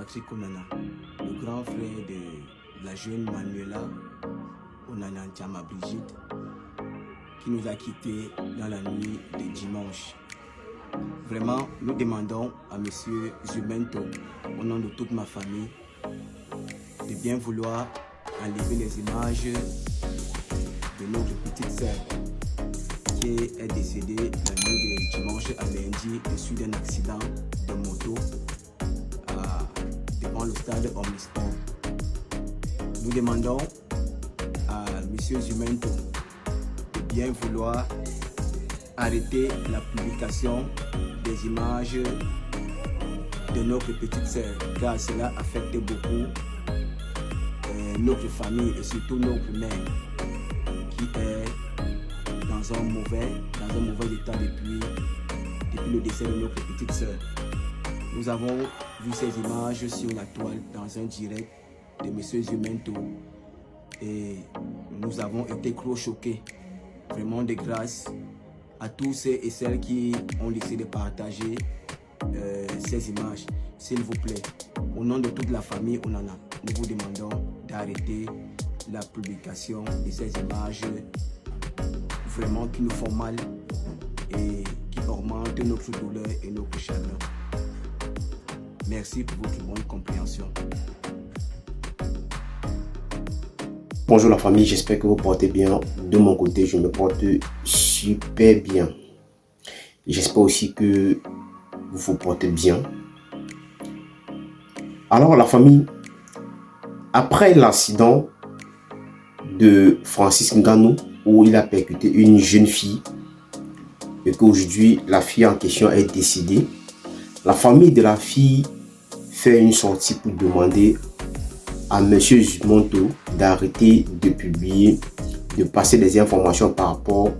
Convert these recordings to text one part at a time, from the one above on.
Patrick Onana, le grand frère de la jeune Manuela Onana Ntama Brigitte, qui nous a quittés dans la nuit de dimanche. Vraiment, nous demandons à M. Jumento, au nom de toute ma famille, de bien vouloir enlever les images de notre petite sœur qui est décédée la nuit de dimanche à lundi suite d'un accident de moto devant le stade Omnisport. Nous demandons à M. Jumento de bien vouloir arrêter la publication des images de notre petite sœur, car cela affecte beaucoup notre famille et surtout notre mère qui est dans un mauvais état depuis le décès de notre petite sœur. Nous avons vu ces images sur la toile dans un direct de M. Jumento et nous avons été trop choqués. Vraiment de grâce à tous ceux et celles qui ont laissé de partager ces images. S'il vous plaît, au nom de toute la famille Onana, nous vous demandons d'arrêter la publication de ces images vraiment qui nous font mal et qui augmentent notre douleur et notre chagrin. Merci pour votre bonne compréhension. Bonjour la famille, j'espère que vous portez bien. De mon côté, je me porte super bien. J'espère aussi que vous vous portez bien. Alors la famille, après l'accident de Francis Ngannou où il a percuté une jeune fille et qu'aujourd'hui la fille en question est décédée, la famille de la fille fait une sortie pour demander à M. Jumento d'arrêter de publier, de passer des informations par rapport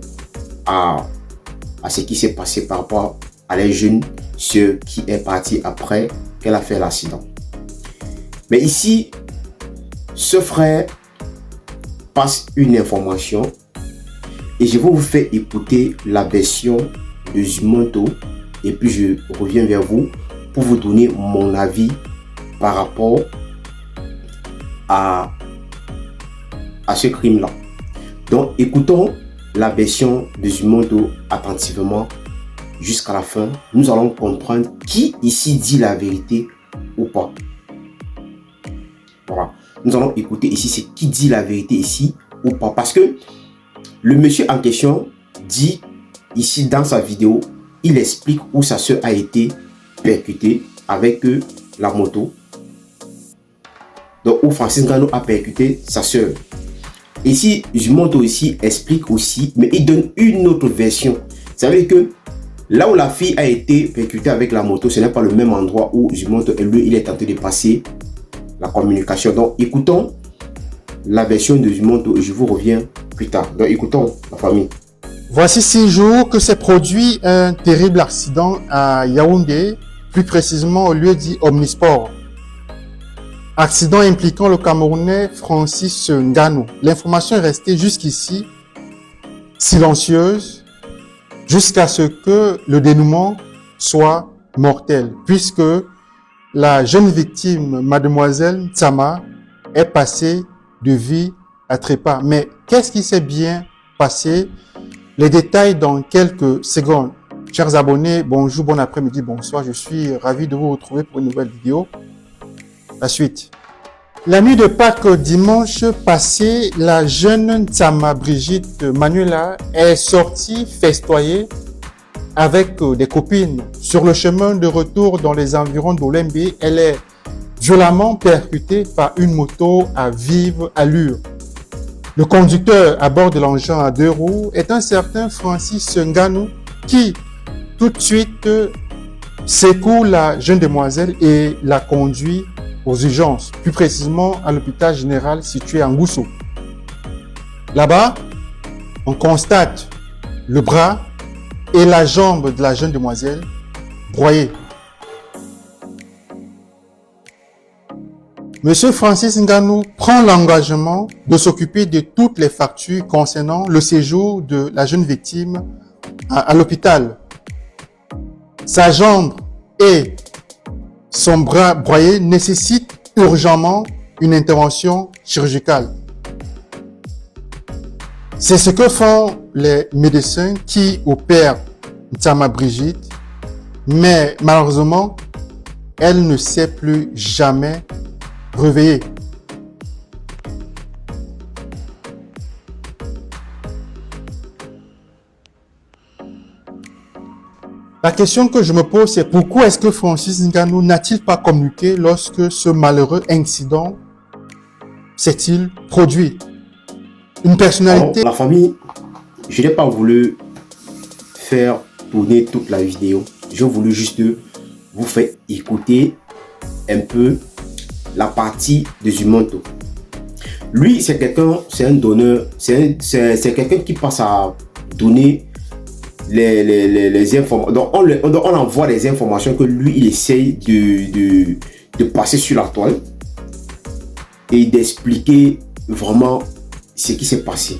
à ce qui s'est passé par rapport à la jeune sœur qui est partie après qu'elle a fait l'accident. Mais ici, ce frère passe une information et je vais vous faire écouter la version de Jumento et puis je reviens vers vous pour vous donner mon avis par rapport à ce crime-là. Donc, écoutons la version de Jumento attentivement jusqu'à la fin. Nous allons comprendre qui ici dit la vérité ou pas. Voilà. Nous allons écouter ici c'est qui dit la vérité ici ou pas. Parce que le monsieur en question dit ici dans sa vidéo, il explique où sa soeur a été percutée avec la moto. Donc, où Francis Ngannou a percuté sa soeur. Ici, Jumento ici explique aussi, mais il donne une autre version. Ça veut dire que là où la fille a été percutée avec la moto, ce n'est pas le même endroit où Jumento et lui, il est tenté de passer la communication. Donc, écoutons la version de Jumento et je vous reviens plus tard. Donc, écoutons la famille. Voici 6 jours que s'est produit un terrible accident à Yaoundé, plus précisément au lieu dit Omnisport. Accident impliquant le Camerounais Francis Ngannou. L'information est restée jusqu'ici silencieuse jusqu'à ce que le dénouement soit mortel, puisque la jeune victime, mademoiselle Ntama, est passée de vie à trépas. Mais qu'est-ce qui s'est bien passé? Les détails dans quelques secondes. Chers abonnés, bonjour, bon après-midi, bonsoir. Je suis ravi de vous retrouver pour une nouvelle vidéo. La suite. La nuit de Pâques dimanche passé, la jeune Ntama Brigitte Manuela est sortie festoyer avec des copines. Sur le chemin de retour dans les environs d'Olembe, elle est violemment percutée par une moto à vive allure. Le conducteur à bord de l'engin à 2 roues est un certain Francis Ngannou qui, tout de suite, secoue la jeune demoiselle et la conduit aux urgences, plus précisément à l'hôpital général situé à Ngousso. Là-bas, on constate le bras et la jambe de la jeune demoiselle broyés. Monsieur Francis Ngannou prend l'engagement de s'occuper de toutes les factures concernant le séjour de la jeune victime à l'hôpital. Sa jambe est son bras broyé nécessite urgemment une intervention chirurgicale. C'est ce que font les médecins qui opèrent Ntsama Brigitte, mais malheureusement, elle ne s'est plus jamais réveillée. La question que je me pose, c'est pourquoi est-ce que Francis Ngannou n'a-t-il pas communiqué lorsque ce malheureux incident s'est-il produit? Une personnalité... Alors, la famille, je n'ai pas voulu faire tourner toute la vidéo. J'ai voulu juste vous faire écouter un peu la partie de Zumonto. Lui, c'est quelqu'un, c'est un donneur, c'est quelqu'un qui passe à donner les informations. Donc on envoie des informations que lui, il essaye de passer sur la toile et d'expliquer vraiment ce qui s'est passé.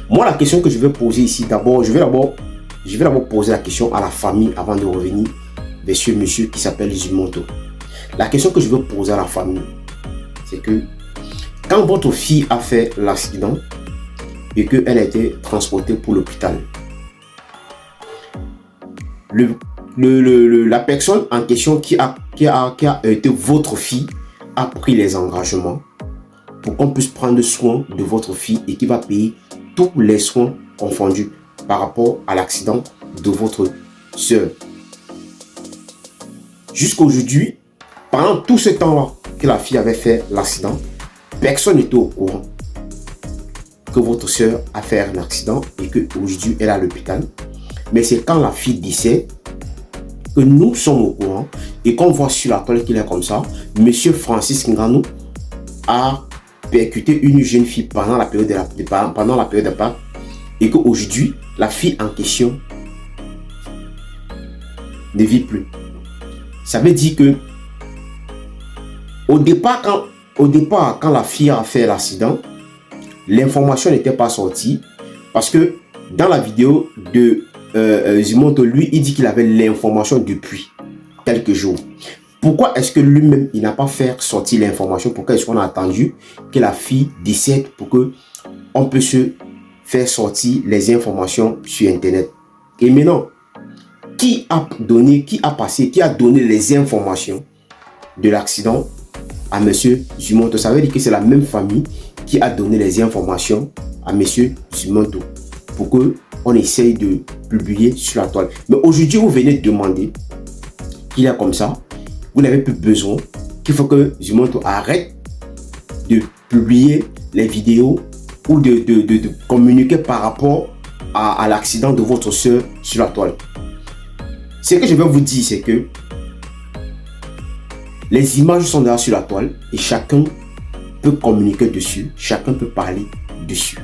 Moi, la question que je vais poser ici, je vais d'abord poser la question à la famille avant de revenir vers ce monsieur qui s'appelle Zumonto. La question que je veux poser à la famille, c'est que quand votre fille a fait l'accident et qu'elle a été transportée pour l'hôpital, la personne en question qui a été votre fille a pris les engagements pour qu'on puisse prendre soin de votre fille et qui va payer tous les soins confondus par rapport à l'accident de votre soeur. Jusqu'aujourd'hui, pendant tout ce temps-là que la fille avait fait l'accident, personne n'était au courant que votre soeur a fait un accident et qu'aujourd'hui elle est à l'hôpital. Mais c'est quand la fille décède que nous sommes au courant et qu'on voit sur la toile qu'il est comme ça. Monsieur Francis Ngannou a percuté une jeune fille pendant la période de Pâques et qu'aujourd'hui la fille en question ne vit plus. Ça veut dire que au départ, quand la fille a fait l'accident, l'information n'était pas sortie parce que dans la vidéo de Zumonto, lui, il dit qu'il avait l'information depuis quelques jours. Pourquoi est-ce que lui-même, il n'a pas fait sortir l'information? Pourquoi est-ce qu'on a attendu que la fille décède pour que on peut se faire sortir les informations sur Internet? Et maintenant, qui a donné les informations de l'accident à monsieur Zumonto? Ça veut dire que c'est la même famille qui a donné les informations à monsieur Zumonto pour que on essaye de publier sur la toile. Mais aujourd'hui, vous venez de demander qu'il est comme ça. Vous n'avez plus besoin, qu'il faut que Zumonto arrête de publier les vidéos ou de communiquer par rapport à l'accident de votre soeur sur la toile. Ce que je vais vous dire, c'est que les images sont là sur la toile et chacun peut communiquer dessus, chacun peut parler dessus.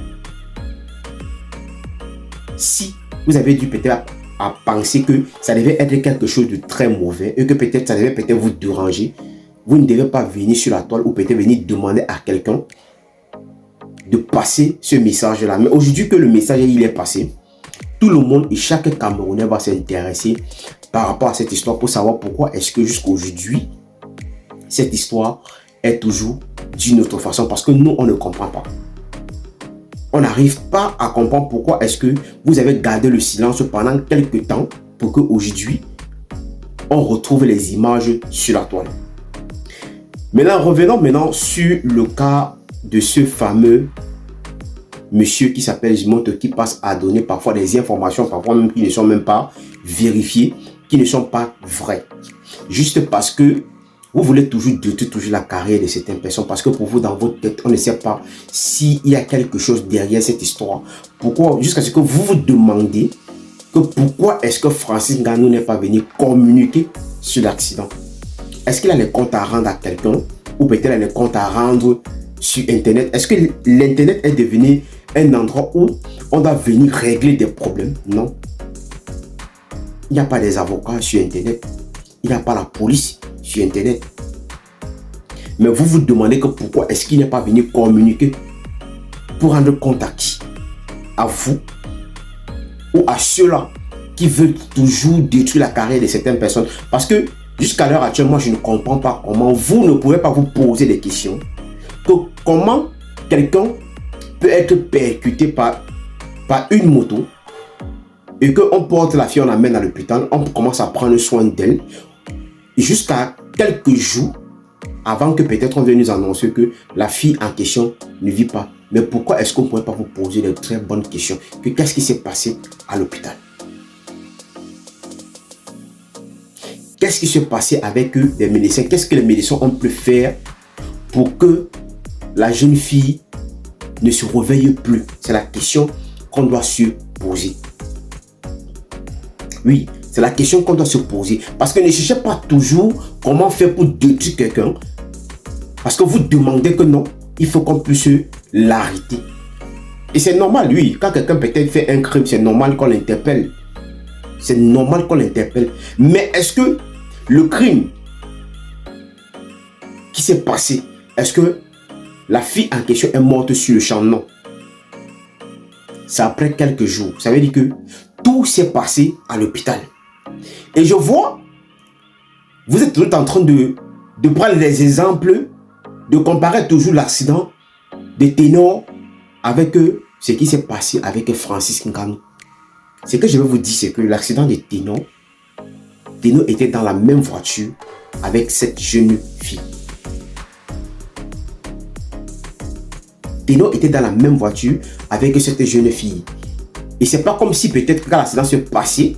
Si vous avez dû peut-être à penser que ça devait être quelque chose de très mauvais et que peut-être ça devait peut-être vous déranger, vous ne devez pas venir sur la toile ou peut-être venir demander à quelqu'un de passer ce message-là. Mais aujourd'hui que le message il est passé, tout le monde et chaque Camerounais va s'intéresser par rapport à cette histoire pour savoir pourquoi est-ce que jusqu'à aujourd'hui, cette histoire est toujours d'une autre façon. Parce que nous, on ne comprend pas. On n'arrive pas à comprendre pourquoi est-ce que vous avez gardé le silence pendant quelques temps pour qu'aujourd'hui, on retrouve les images sur la toile. Maintenant, revenons maintenant sur le cas de ce fameux monsieur qui s'appelle Zumonto, qui passe à donner parfois des informations, parfois même qui ne sont même pas vérifiées, qui ne sont pas vraies. Juste parce que vous voulez toujours détruire la carrière de certaines personnes parce que pour vous, dans votre tête, on ne sait pas s'il y a quelque chose derrière cette histoire. Pourquoi? Jusqu'à ce que vous vous demandez que pourquoi est-ce que Francis Ngannou n'est pas venu communiquer sur l'accident. Est-ce qu'il a les comptes à rendre à quelqu'un ou peut-être il a les comptes à rendre sur Internet? Est-ce que l'Internet est devenu un endroit où on doit venir régler des problèmes? Non. Il n'y a pas des avocats sur Internet. Il n'y a pas la police sur Internet. Mais vous vous demandez que pourquoi est-ce qu'il n'est pas venu communiquer pour rendre compte à qui? À vous ou à ceux-là qui veulent toujours détruire la carrière de certaines personnes? Parce que Jusqu'à l'heure actuelle, moi, je ne comprends pas comment vous ne pouvez pas vous poser des questions. Comment quelqu'un peut être percuté par une moto et qu'on porte la fille, on l'amène à l'hôpital, on commence à prendre soin d'elle jusqu'à quelques jours avant que peut-être on vienne nous annoncer que la fille en question ne vit pas. Mais pourquoi est-ce qu'on ne pourrait pas vous poser de très bonnes questions? Qu'est-ce qui s'est passé à l'hôpital? Qu'est-ce qui s'est passé avec eux, les médecins? Qu'est-ce que les médecins ont pu faire pour que la jeune fille ne se réveille plus? C'est la question qu'on doit se poser. Oui, c'est la question qu'on doit se poser. Parce que ne cherchez pas toujours comment faire pour détruire quelqu'un. Parce que vous demandez que non, il faut qu'on puisse l'arrêter. Et c'est normal, oui. Quand quelqu'un peut-être fait un crime, c'est normal qu'on l'interpelle. C'est normal qu'on l'interpelle. Mais est-ce que le crime qui s'est passé, est-ce que la fille en question est morte sur le champ? Non. C'est après quelques jours. Ça veut dire que tout s'est passé à l'hôpital. Et je vois, vous êtes tout en train de prendre des exemples, de comparer toujours l'accident de Ténor avec ce qui s'est passé avec Francis Ngannou. Ce que je vais vous dire, c'est que l'accident de Ténor était dans la même voiture avec cette jeune fille. Ténor était dans la même voiture avec cette jeune fille. Et c'est pas comme si peut-être quand l'accident s'est passé,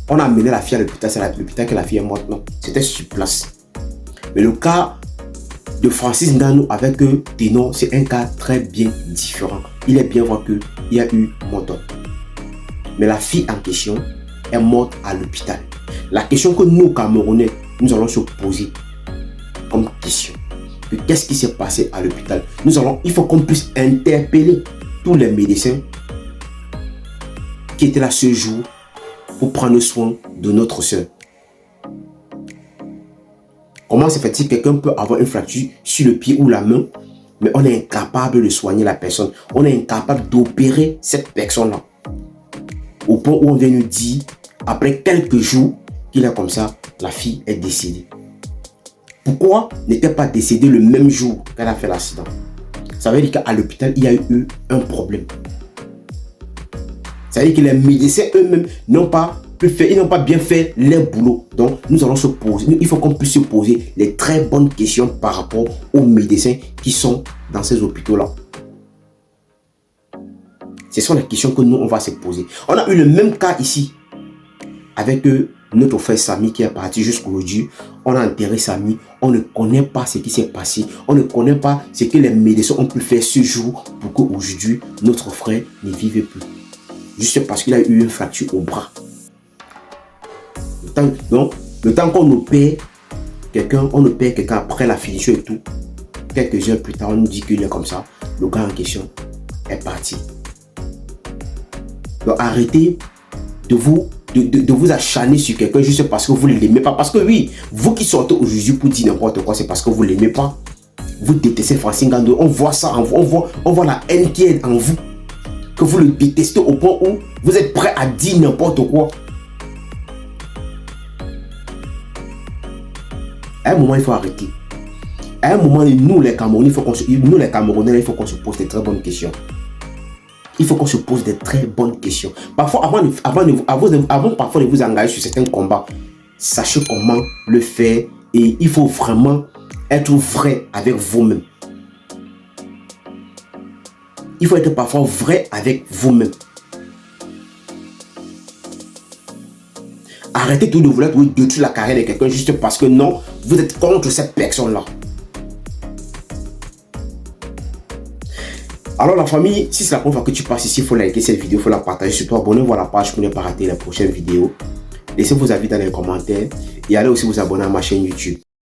on a amené la fille à l'hôpital, c'est à l'hôpital que la fille est morte. Non, c'était sur place. Mais le cas de Francis Ngannou avec Ténor, c'est un cas très bien différent. Il est bien vrai qu'il y a eu mort. Mais la fille en question est morte à l'hôpital. La question que nous, Camerounais, nous allons se poser comme question, qu'est-ce qui s'est passé à l'hôpital? Il faut qu'on puisse interpeller tous les médecins qui étaient là ce jour pour prendre soin de notre soeur. Comment se fait-il que quelqu'un peut avoir une fracture sur le pied ou la main, mais on est incapable de soigner la personne, on est incapable d'opérer cette personne-là, au point où on vient nous dire, après quelques jours, qu'il est comme ça, la fille est décédée. Pourquoi n'était pas décédée le même jour qu'elle a fait l'accident? Ça veut dire qu'à l'hôpital, il y a eu un problème. Ça veut dire que les médecins eux-mêmes n'ont pas bien fait leur boulot. Donc, nous allons se poser, il faut qu'on puisse se poser les très bonnes questions par rapport aux médecins qui sont dans ces hôpitaux-là. Ce sont les questions que nous, on va se poser. On a eu le même cas ici avec notre frère Samy qui est parti jusqu'aujourd'hui. On a enterré Samy. On ne connaît pas ce qui s'est passé. On ne connaît pas ce que les médecins ont pu faire ce jour pour qu'aujourd'hui, notre frère ne vive plus. Juste parce qu'il a eu une fracture au bras. Donc, le temps qu'on opère quelqu'un, après la finition et tout. Quelques heures plus tard, on nous dit qu'il est comme ça. Le gars en question est parti. Donc, arrêtez de vous acharner sur quelqu'un juste parce que vous ne l'aimez pas. Parce que oui, vous qui sortez aujourd'hui pour dire n'importe quoi, c'est parce que vous ne l'aimez pas. Vous détestez Francis Ngannou. On voit ça en vous. On voit la haine qui est en vous. Que vous le détestez au point où vous êtes prêt à dire n'importe quoi. À un moment, il faut arrêter. À un moment, nous les Camerounais, il faut qu'on se pose des très bonnes questions. Il faut qu'on se pose des très bonnes questions. Parfois, avant parfois de vous engager sur certains combats, sachez comment le faire et il faut vraiment être vrai avec vous-même. Il faut être parfois vrai avec vous-même. Arrêtez tout de vouloir détruire la carrière de quelqu'un juste parce que non, vous êtes contre cette personne-là. Alors la famille, si c'est la première fois que tu passes ici, il faut liker cette vidéo, il faut la partager, surtout abonnez-vous à la page pour ne pas rater les prochaines vidéos. Laissez vos avis dans les commentaires et allez aussi vous abonner à ma chaîne YouTube.